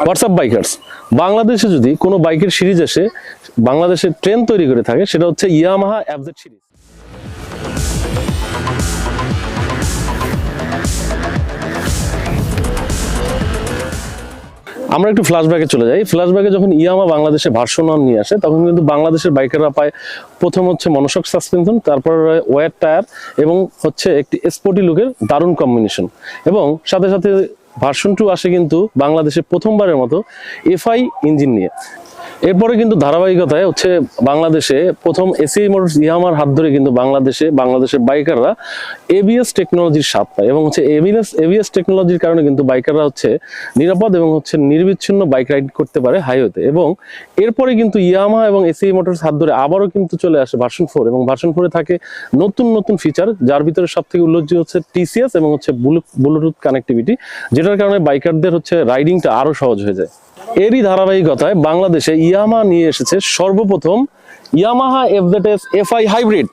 WhatsApp bikers, বাংলাদেশে যদি কোনো বাইকের সিরিজ এসে বাংলাদেশের ট্রেন তৈরি করে থাকে সেটা হচ্ছে ইয়ামাহা এফজেড সিরিজ। আমরা একটু ফ্ল্যাশব্যাকে চলে যাই। ফ্ল্যাশব্যাকে যখন ইয়ামাহা বাংলাদেশে ভার্সন 1 নিয়ে আসে তখন কিন্তু বাংলাদেশের বাইকাররা পায় প্রথম হচ্ছে মনোশক সাসপেনশন, তারপর ওয়েট টায়ার এবং হচ্ছে একটি স্পোর্টি লুকের দারুণ কম্বিনেশন, এবং সাথে সাথে ভার্সন 2 আসে কিন্তু বাংলাদেশে প্রথমবারের মতো এফআই ইঞ্জিন নিয়ে। এরপরে কিন্তু ধারাবাহিকতায় হচ্ছে বাংলাদেশে প্রথম এসিআই মোটরস ইয়ামাহার হাত ধরে কিন্তু বাংলাদেশের বাইকাররা এবিএস টেকনোলজির স্বাদ পায়, এবং হচ্ছে এবিএস টেকনোলজির কারণে কিন্তু বাইকাররা হচ্ছে নিরাপদ এবং হচ্ছে নির্বিচ্ছিন্ন বাইক রাইড করতে পারে হাইওয়েতে। এবং এরপরে কিন্তু ইয়ামাহা এবং এসিআই মোটরস হাত ধরে আবারও কিন্তু চলে আসে ভার্সন 4, এবং ভার্সন 4 থাকে নতুন নতুন ফিচার, যার ভিতরে সবথেকে উল্লেখযোগ্য হচ্ছে টিসিএস এবং হচ্ছে ব্লুটুথ কানেক্টিভিটি, যেটার কারণে বাইকারদের হচ্ছে রাইডিংটা আরো সহজ হয়ে যায়। এরই ধারাবাহিকতায় বাংলাদেশে ইয়ামাহা নিয়ে এসেছে সর্বপ্রথম ইয়ামাহা এফজেডএস এফআই হাইব্রিড।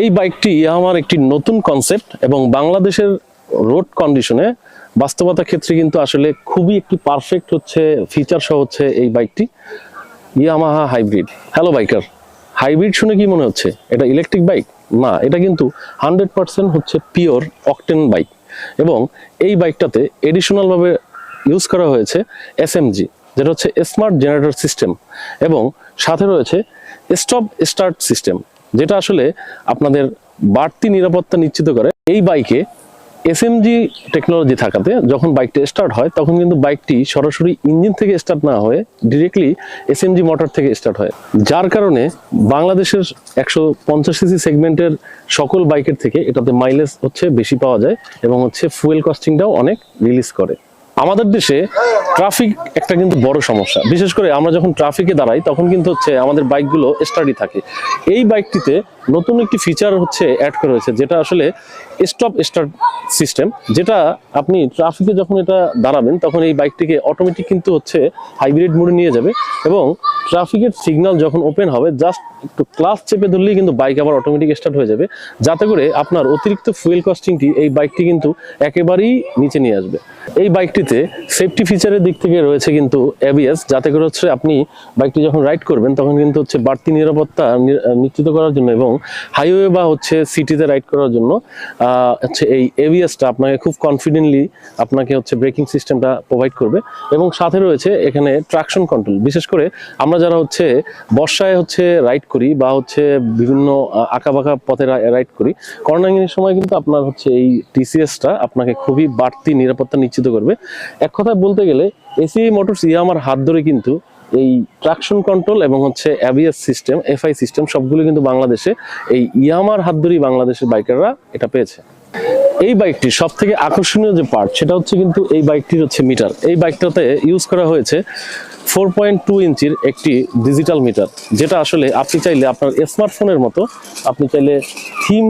এই বাইকটি ইয়ামাহার একটি নতুন কনসেপ্ট এবং বাংলাদেশের রোড কন্ডিশনে বাস্তবতার ক্ষেত্রে কিন্তু আসলে খুবই একটি পারফেক্ট হচ্ছে ফিচার সহ হচ্ছে এই বাইকটি Yamaha hybrid. Hello biker, hybrid শুনে কি মনে হচ্ছে এটা ইলেকট্রিক বাইক? না, এটা কিন্তু 100% হচ্ছে পিওর অকটেন বাইক, এবং এই বাইকটাতে এডিশনাল ভাবে ইউজ করা হয়েছে এসএমজি, যেটা হচ্ছে স্মার্ট জেনারেটর সিস্টেম, এবং সাথে রয়েছে স্টপ স্টার্ট সিস্টেম, যেটা আসলে আপনাদের বাড়তি নিরাপত্তা নিশ্চিত করে। এই বাইকে এসএমজি টেকনোলজি থাকাতে যখন বাইকটা স্টার্ট হয় তখন কিন্তু বাইকটি সরাসরি ইঞ্জিন থেকে স্টার্ট না হয়ে ডিরেক্টলি এসএমজি মোটর থেকে স্টার্ট হয়, যার কারণে বাংলাদেশের 150 সিসি সেগমেন্টের সকল বাইকের থেকে এটাতে মাইলেজ হচ্ছে বেশি পাওয়া যায়, এবং হচ্ছে ফুয়েল কস্টিংটাও অনেক রিলিজ করে। আমাদের দেশে ট্রাফিক একটা কিন্তু বড় সমস্যা, বিশেষ করে আমরা যখন ট্রাফিকে দাঁড়াই তখন কিন্তু হচ্ছে আমাদের বাইকগুলো স্টার্টই থাকে। এই বাইকটিতে নতুন একটি ফিচার হচ্ছে অ্যাড করা হয়েছে, যেটা আসলে স্টপ স্টার্ট সিস্টেম, যেটা আপনি ট্রাফিকে যখন এটা দাঁড়াবেন তখন এই বাইকটিকে অটোমেটিক কিন্তু হচ্ছে হাইব্রিড মোডে নিয়ে যাবে, এবং ট্রাফিকের সিগন্যাল যখন ওপেন হবে জাস্ট একটু ক্লাচ চেপে ধরলেই কিন্তু বাইক আবার অটোমেটিক স্টার্ট হয়ে যাবে, যাতে করে আপনার অতিরিক্ত ফুয়েল কস্টিংটি এই বাইকটি কিন্তু একেবারেই নিচে নিয়ে আসবে। এই বাইকটিতে সেফটি ফিচারের দিক থেকে রয়েছে কিন্তু এবিএস, যাতে করে হচ্ছে আপনি বাইকটি যখন রাইড করবেন তখন কিন্তু হচ্ছে বাড়তি নিরাপত্তা নিশ্চিত করার জন্য এবং হাইওয়ে বা হচ্ছে সিটিতে রাইড করার জন্য হচ্ছে এই এবিএসটা আপনাকে খুব কনফিডেন্টলি আপনাকে হচ্ছে ব্রেকিং সিস্টেমটা প্রোভাইড করবে। এবং সাথে রয়েছে এখানে ট্রাকশন কন্ট্রোল, বিশেষ করে আমরা যারা হচ্ছে বর্ষায় হচ্ছে রাইড করি বা হচ্ছে বিভিন্ন আঁকাবাঁকা পথে রাইড করি, কর্নারিংয়ের সময় কিন্তু আপনার হচ্ছে এই টিসিএসটা আপনাকে খুবই বাড়তি নিরাপত্তা নিশ্চিত করবে। এক কথায় বলতে গেলে এসিআই মোটরস ইয়ামাহার হাত ধরে কিন্তু এই ট্রাকশন কন্ট্রোল এবং হচ্ছে এবিএস সিস্টেম, এফআই সিস্টেম সবগুলো কিন্তু বাংলাদেশে এই ইয়ামাহার হাত ধরেই বাংলাদেশের বাইকাররা এটা পেয়েছে। এই বাইকটির সব থেকে আকর্ষণীয় যে পার্ট সেটা হচ্ছে কিন্তু এই বাইকটির হচ্ছে মিটার। এই বাইকটাতে ইউজ করা হয়েছে 4.2 ইঞ্চির একটি ডিজিটাল মিটার, যেটা আসলে আপনি চাইলে আপনার স্মার্টফোনের মতো আপনি চাইলে থিম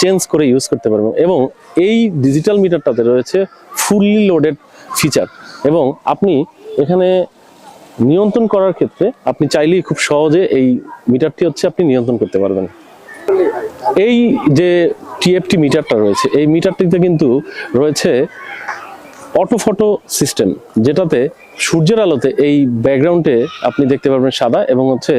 চেঞ্জ করে ইউজ করতে পারবেন। এবং এই ডিজিটাল মিটারটাতে রয়েছে ফুললি লোডেড ফিচার, এবং আপনি এখানে নিয়ন্ত্রণ করার ক্ষেত্রে আপনি চাইলেই খুব সহজে এই মিটারটি হচ্ছে আপনি নিয়ন্ত্রণ করতে পারবেন। এই যে টিএফটি মিটারটা রয়েছে, এই মিটারটিতে কিন্তু রয়েছে অটোফটো সিস্টেম, যেটাতে সূর্যের আলোতে এই ব্যাকগ্রাউন্ডে আপনি দেখতে পারবেন সাদা, এবং হচ্ছে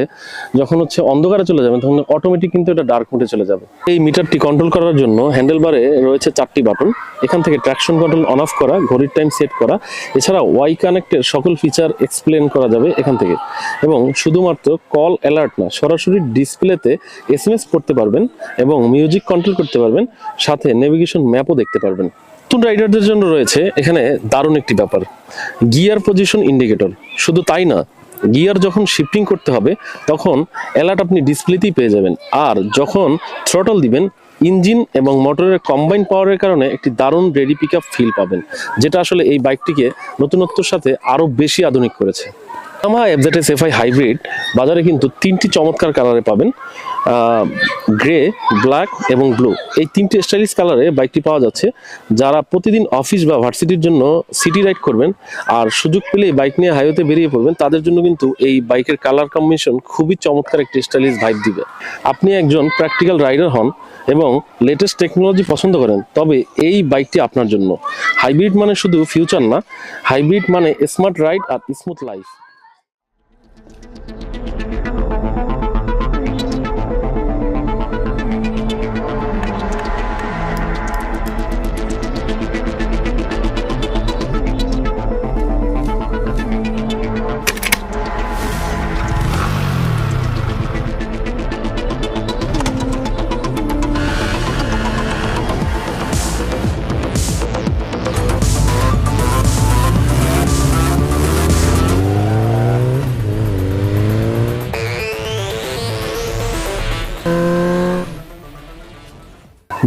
যখন হচ্ছে অন্ধকারে চলে যাবেন তখন অটোমেটিক কিন্তু এটা ডার্ক মোডে চলে যাবে। এই মিটারটি কন্ট্রোল করার জন্য হ্যান্ডেলবারে রয়েছে 4টি বাটন, এখান থেকে ট্রাকশন কন্ট্রোল অন অফ করা, ঘড়ির টাইম সেট করা, এছাড়া ওয়াই কানেক্টের সকল ফিচার এক্সপ্লেন করা যাবে এখান থেকে। এবং শুধুমাত্র কল অ্যালার্ট না, সরাসরি ডিসপ্লেতে এসএমএস পড়তে পারবেন এবং মিউজিক কন্ট্রোল করতে পারবেন, সাথে নেভিগেশন ম্যাপও দেখতে পারবেন। নতুন রাইডারদের জন্য রয়েছে এখানে দারুণ একটি ব্যাপার, গিয়ার পজিশন ইন্ডিকেটর। শুধু তাই না, গিয়ার যখন শিফটিং করতে হবে তখন অ্যালার্ট আপনি ডিসপ্লেতেই পেয়ে যাবেন, আর যখন থ্রটল দিবেন ইঞ্জিন এবং মোটরের কম্বাইন পাওয়ারের কারণে একটি দারুণ রেডি পিক আপ ফিল পাবেন, যেটা আসলে এই বাইকটিকে নতুনত্বর সাথে আরো বেশি আধুনিক করেছে। ইয়ামাহা এফজেডএস এফআই হাইব্রিড বাজারে কিন্তু 3টি চমৎকার কালারে পাবেন, গ্রে, ব্ল্যাক এবং ব্লু। এই 3টি স্টাইলিশ কালারে বাইকটি পাওয়া যাচ্ছে। যারা প্রতিদিন অফিস বা ভার্সিটির জন্য সিটি রাইড করবেন আর সুযোগ পেলে বাইক নিয়ে হাইওয়েতে বেরিয়ে পড়বেন, তাদের জন্য কিন্তু এই বাইকের কালার কম্বিনেশন খুবই চমৎকার একটি স্টাইলিশ ভাইব দিবে। আপনি একজন প্র্যাকটিক্যাল রাইডার হন এবং লেটেস্ট টেকনোলজি পছন্দ করেন, তবে এই বাইকটি আপনার জন্য। হাইব্রিড মানে শুধু ফিউচার না, হাইব্রিড মানে স্মার্ট রাইড আর স্মুথ লাইফ।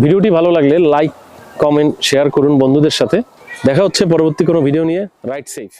ভিডিওটি ভালো লাগলে লাইক, কমেন্ট, শেয়ার করুন বন্ধুদের সাথে। দেখা হচ্ছে পরবর্তী কোনো ভিডিও নিয়ে। Ride safe.